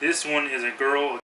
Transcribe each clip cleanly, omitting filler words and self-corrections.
This one is a girl.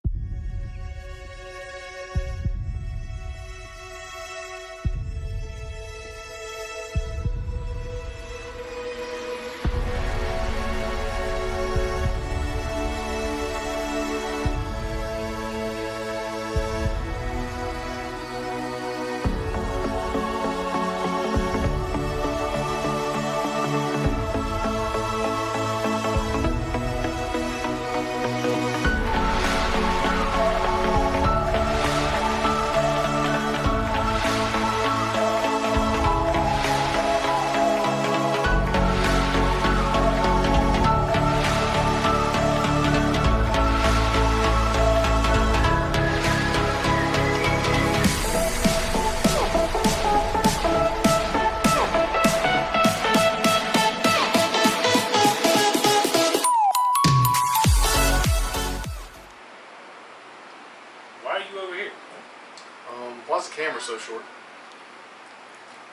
Why's the camera so short?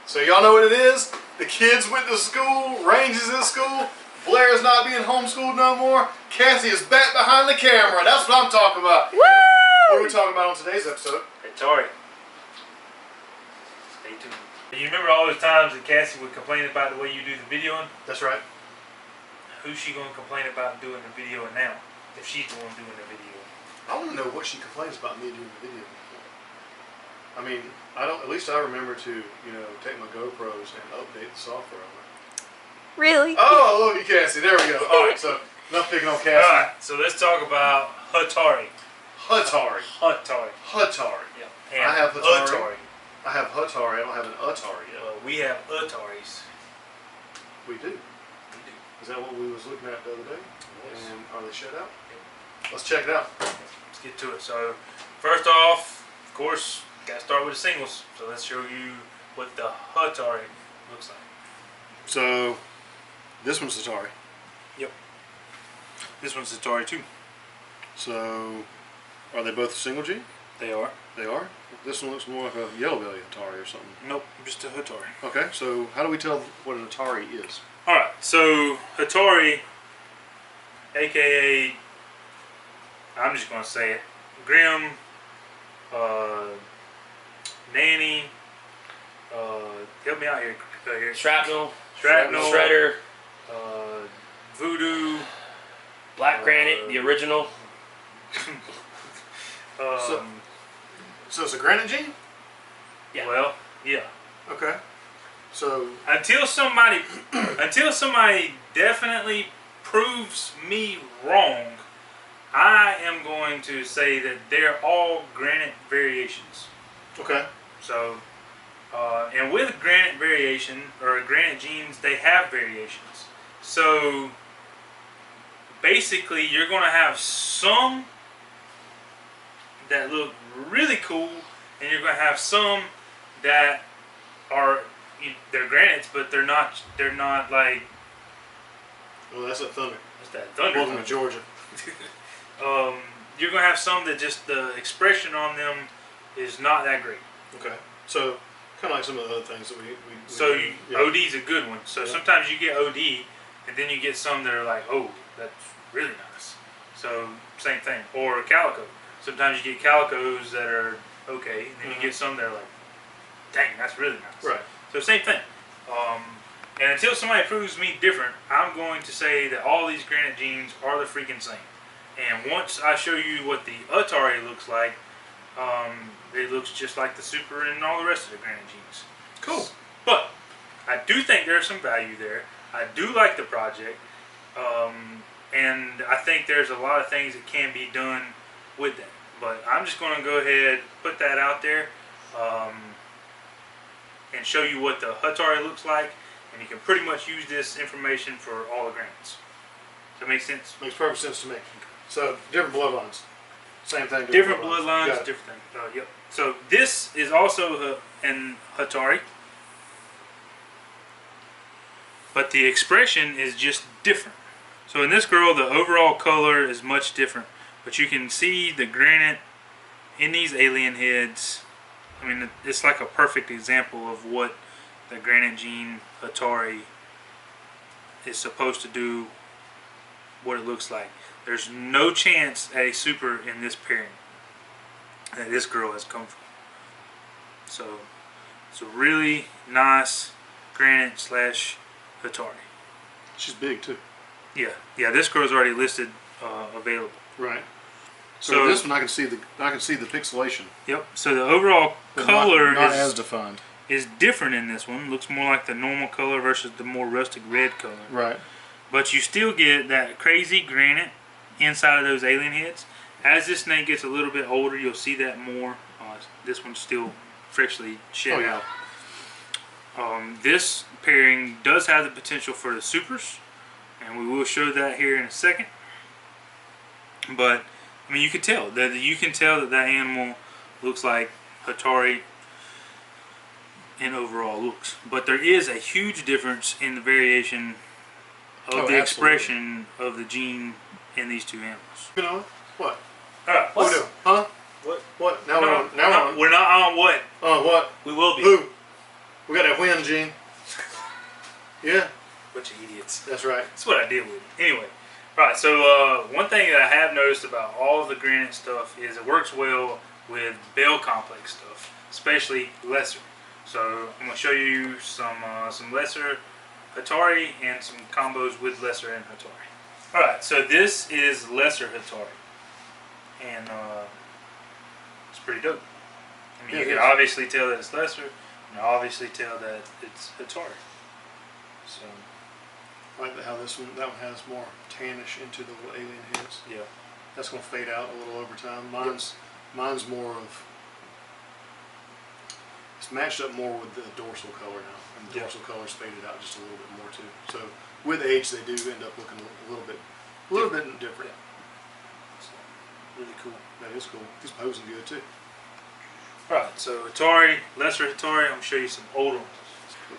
So y'all know what it is? The kids went to school, Range is in school, Blair is not being homeschooled no more, Cassie is back behind the camera. That's what I'm talking about. Woo! What are we talking about on today's episode? Atari. Stay tuned. You remember all those times that Cassie would complain about the way you do the videoing? That's right. Who's she going to complain about doing the videoing now? If she's the one doing the video. I want to know what she complains about me doing the video. I mean, at least I remember to, take my GoPros and update the software on it. Really? Oh, I love you, Cassie. There we go. Alright, so enough picking on Cassie. Alright, so let's talk about Hetari. Hetari. Yeah. I have Hetari. Atari. I have Hetari. I don't have an Atari yet. Well, we have Ataris. We do. Is that what we was looking at the other day? Yes. And are they shut out? Yep. Let's check it out. Let's get to it. So, first off, of course, got to start with the singles. So let's show you what the Hetari looks like. So, this one's Atari. Yep. This one's Atari too. So, are they both single G? They are. They are? This one looks more like a Yellow Belly Atari or something. Nope, just a Hetari. Okay, so how do we tell what an Atari is? Alright, so Hetari, aka, I'm just going to say it, Grim, Nanny, help me out here. Shrapnel, Shredder, Voodoo, Black Granite, the original. So it's a Granite G? Yeah. Well, yeah. Okay. So Until somebody definitely proves me wrong, I am going to say that they're all granite variations. okay. So, and with granite variation or granite genes, they have variations. So, basically, you're going to have some that look really cool, and you're going to have some that are they're granites, but they're not like. Well, that's a Thunder. What's that? Thunder. Welcome to Georgia. You're going to have some that just the expression on them is not that great. Okay. So, kind of like some of the other things that we So yeah. OD's a good one. So sometimes you get OD, and then you get some that are like, oh, that's really nice. So same thing. Or Calico. Sometimes you get Calicos that are okay, and then you get some that are like, dang, that's really nice. Right. So same thing. And until somebody proves me different, I'm going to say that all these granite genes are the freaking same. And once I show you what the Atari looks like, it looks just like the Super and all the rest of the granite genes. Cool. But I do think there's some value there. I do like the project. And I think there's a lot of things that can be done with that. But I'm just going to go ahead and put that out there and show you what the Hetari looks like. And you can pretty much use this information for all the granites. Does that make sense? Makes perfect sense to me. So, different bloodlines. Same thing. Different bloodlines, different thing. Yep. So this is also an Hetari, but the expression is just different. So in this girl, the overall color is much different, but you can see the granite in these alien heads. I mean, it's like a perfect example of what the granite gene Hetari is supposed to do, what it looks like. There's no chance at a super in this pairing that this girl has come from. So it's a really nice granite slash Hetari. She's big too. Yeah, this girl's already listed available. Right. So this one I can see the pixelation. Yep. So the overall color not as defined. Is different in this one. Looks more like the normal color versus the more rustic red color. Right. But you still get that crazy granite inside of those alien heads. As this snake gets a little bit older, you'll see that more. This one's still freshly shed out. This pairing does have the potential for the supers, and we will show that here in a second. But I mean, you can tell that animal looks like Hetari in overall looks. But there is a huge difference in the variation of the expression of the gene in these two animals. You know what? Alright, what we doing? Huh? What? Now we're not on what? What? We will be. Who? We got that wind gene. Yeah. Bunch of idiots. That's right. That's what I deal with. Anyway. Right, so one thing that I have noticed about all of the granite stuff is it works well with Bell complex stuff, especially lesser. So I'm going to show you some lesser Hetari and some combos with lesser and Hetari. Alright, so this is lesser Hetari. And it's pretty dope. I mean, you can obviously tell that it's lesser, and obviously tell that it's Hetari. So, I like how that one has more tannish into the little alien heads. yeah. That's going to fade out a little over time. Mine's more of, it's matched up more with the dorsal color now. And the dorsal color's faded out just a little bit more too. So with age, they do end up looking a little bit different. So, really cool. That is cool. He's posing good too. Alright, so Hetari, lesser Hetari, I'm going to show you some older ones.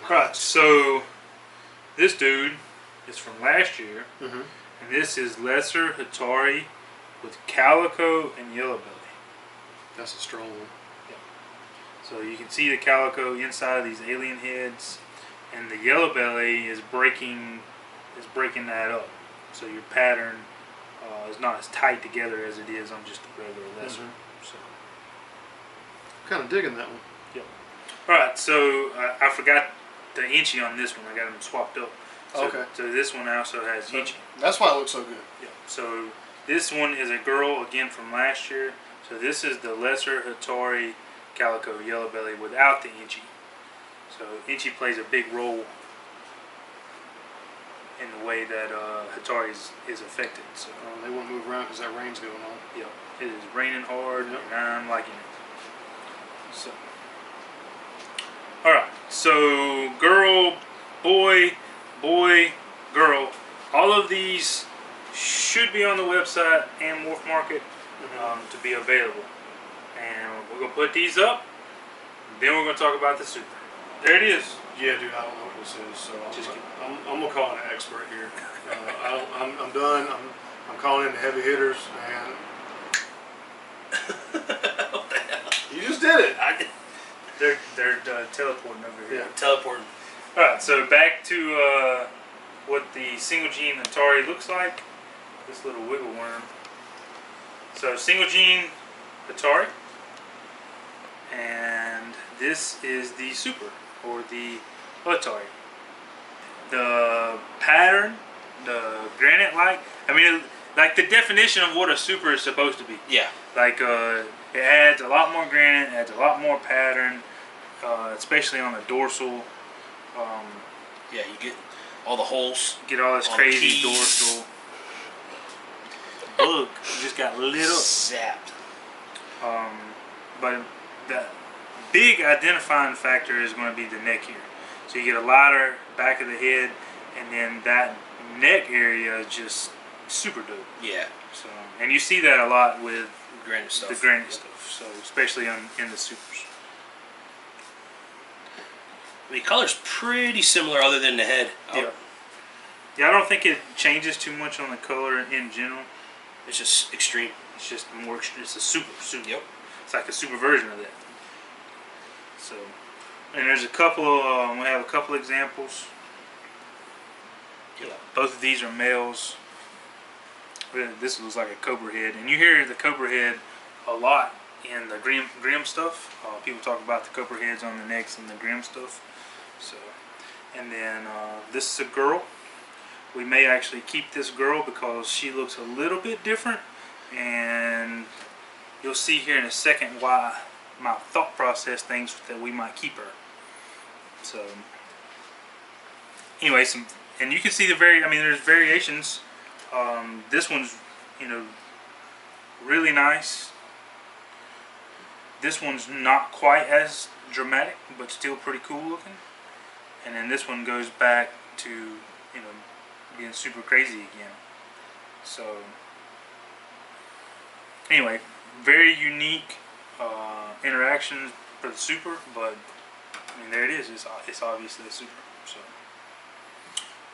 Alright, so this dude is from last year, and this is lesser Hetari with calico and yellow belly. That's a strong one. Yeah. So you can see the calico inside of these alien heads, and the yellow belly is breaking that up. So your pattern is not as tight together as it is on just the regular lesser. So kind of digging that one. Yep. All right, so I forgot the inchy on this one. I got them swapped up. So, okay. So this one also has inchy. That's why it looks so good. Yeah. So this one is a girl again from last year. So this is the lesser Hetari calico yellow belly without the inchy. So inchy plays a big role in the way that Hetari is affected. So they want to move around because that rain's going on. Yeah, it is raining hard, and I'm liking it. So, all right. So girl, boy, girl. All of these should be on the website and Morph Market to be available. And we're gonna put these up. Then we're gonna talk about the super. There it is. Yeah, dude, I don't know what this is, so I'm gonna call an expert here. I'm done. I'm calling in the heavy hitters, man. What the hell? You just did it. I did. They're teleporting over here. Yeah, teleporting. All right, so back to what the single gene Atari looks like. This little wiggle worm. So single gene Atari, and this is the super or the Atari. The pattern, the granite-like. I mean, like the definition of what a super is supposed to be. Yeah. Like it adds a lot more granite, adds a lot more pattern, especially on the dorsal. Yeah, you get all the holes. Get all this crazy dorsal. Look, you just got lit up. Zapped. But the big identifying factor is going to be the neck here. So you get a lighter back of the head, and then that neck area is just super dope. Yeah. So, and you see that a lot with granite stuff. The granite stuff. So especially in the supers. I mean, color's pretty similar other than the head. Yeah. Yeah, I don't think it changes too much on the color in general. It's just extreme. It's just more extreme. It's a super. Yep. It's like a super version of that. So, and there's a couple of, we have a couple examples. Yeah. Both of these are males. This looks like a cobra head, and you hear the cobra head a lot in the Grimm stuff. People talk about the cobra heads on the necks and the Grimm stuff. So, and then this is a girl. We may actually keep this girl because she looks a little bit different, and you'll see here in a second why my thought process thinks that we might keep her. So, anyway, and you can see there's variations. This one's, really nice. This one's not quite as dramatic, but still pretty cool looking. And then this one goes back to, being super crazy again. So, anyway, very unique interactions for the Super, but there it is. It's obviously a Super. So,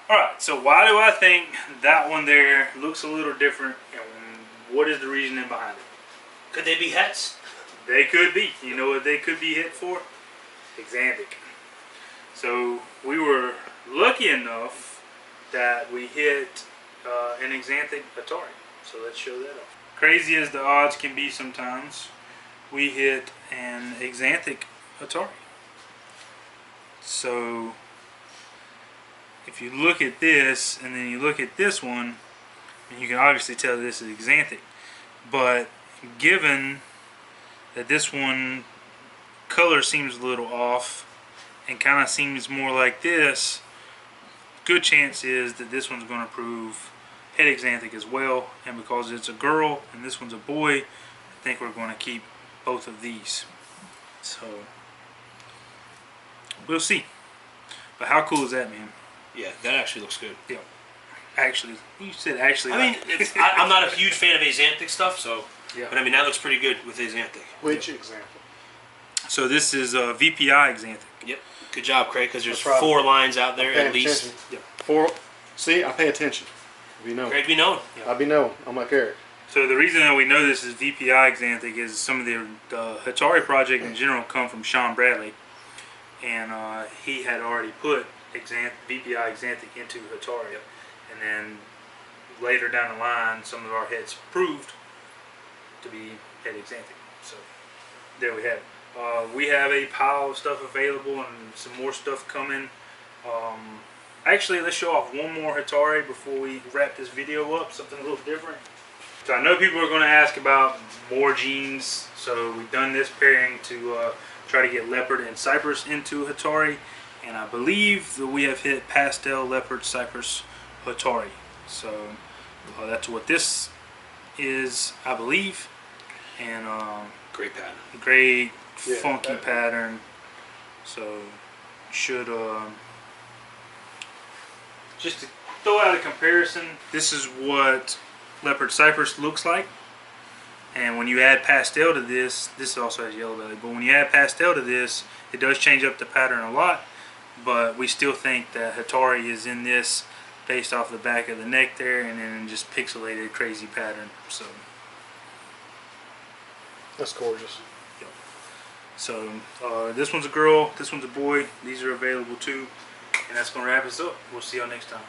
all right. So why do I think that one there looks a little different, and what is the reasoning behind it? Could they be hets? They could be. You know what they could be hit for? Exantic. So we were lucky enough that we hit an Exantic Atari. So let's show that off. Crazy as the odds can be sometimes, we hit an Exantic Atari. So if you look at this and then you look at this one, and you can obviously tell this is Exantic. But given that this one color seems a little off and kind of seems more like this, good chance is that this one's going to prove head Exantic as well. And because it's a girl and this one's a boy, I think we're going to keep both of these. So we'll see. But how cool is that, man? Yeah, that actually looks good. Yeah. Actually, you said actually. I'm not a huge fan of Exantic stuff, so. Yeah. But that looks pretty good with Exantic. Which example? So this is VPI Exantic. Yep. Good job, Craig, because there's That's right. 4 lines out there at least. Attention. Yep. 4. See, I pay attention. Be known. Craig be known. I be known. I'm like Eric. So the reason that we know this is VPI Exantic is some of the Hetari project in general come from Sean Bradley, and he had already put VPI Exantic into Hetari, and then later down the line, some of our heads proved to be head Exantic. So there we have it. We have a pile of stuff available and some more stuff coming. Actually, let's show off one more Hetari before we wrap this video up, something a little different. So I know people are going to ask about more genes, so we've done this pairing to try to get Leopard and Cypress into Hetari, and I believe that we have hit Pastel, Leopard, Cypress, Hetari. So that's what this is, I believe, and Great pattern. great funky pattern. So should just to throw out a comparison, this is what Leopard Cypress looks like, and when you add pastel to this also has yellow belly, but when you add pastel to this, it does change up the pattern a lot, but we still think that Hetari is in this based off the back of the neck there, and then just pixelated crazy pattern. So That's gorgeous. So this one's a girl, this one's a boy. These are available too, and that's gonna wrap us up. We'll see y'all next time.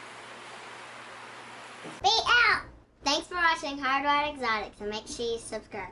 Be out! Thanks for watching Hardwired Exotics, and make sure you subscribe.